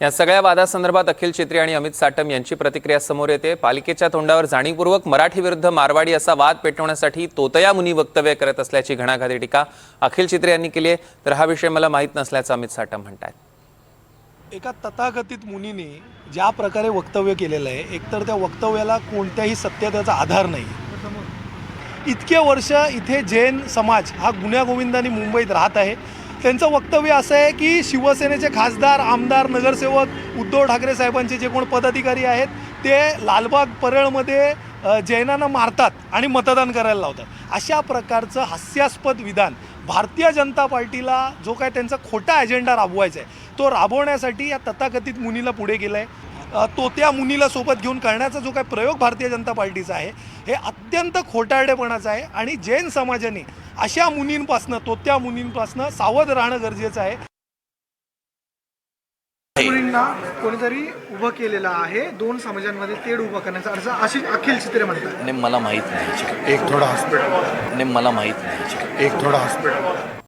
या सगळ्या वादासंदर्भात अखिल छेत्री आणि अमित साटम यांची प्रतिक्रिया समोर येते। पालिकेच्या तोंडावर जाणीवपूर्वक मराठी विरुद्ध मारवाडी असा वाद पेटवण्यासाठी तोतया मुनी वक्तव्य करत असल्याची घणाघाती टीका अखिल छेत्री यांनी केली आहे। तर हा विषय मला माहीत नसल्याचं अमित साटम म्हणतात। एका तथाकथित मुनीने ज्या प्रकारे वक्तव्य केलेलं आहे, एकतर त्या वक्तव्याला कोणत्याही सत्यतेचा आधार नाही। इतके वर्ष इथे जैन समाज हा गुण्यागोविंदाने मुंबईत राहत आहे। त्यांचं वक्तव्य असं आहे की शिवसेनेचे खासदार, आमदार, नगरसेवक, उद्धव ठाकरे साहेबांचे जे कोण पदाधिकारी आहेत ते लालबाग परळमध्ये जैनांना मारतात आणि मतदान करायला लावतात। अशा प्रकारचं हास्यास्पद विधान भारतीय जनता पार्टीला जो काय त्यांचा खोटा अजेंडा राबवायचा आहे तो राबवण्यासाठी या तथाकथित मुनीला पुढे केलं आहे। तोत्या मुनीला सोबत घेऊन करण्याचा जो काय प्रयोग भारतीय जनता पार्टीचा आहे हे अत्यंत खोटारडेपणाचा आहे आणि जैन समाजाने अशा मुनींपासनं, तोत्या मुनींपासनं सावध राहणं गरजेचं आहे। मुलींना कोणीतरी उभं केलेलं आहे, दोन समाजांमध्ये तेढ उभं करण्याचा अर्ज अशी अखिल छेत्री म्हणतात। मला माहित नाही एक थोड़ा हॉस्पिटल मला माहित नाही एक थोड़ा हॉस्पिटल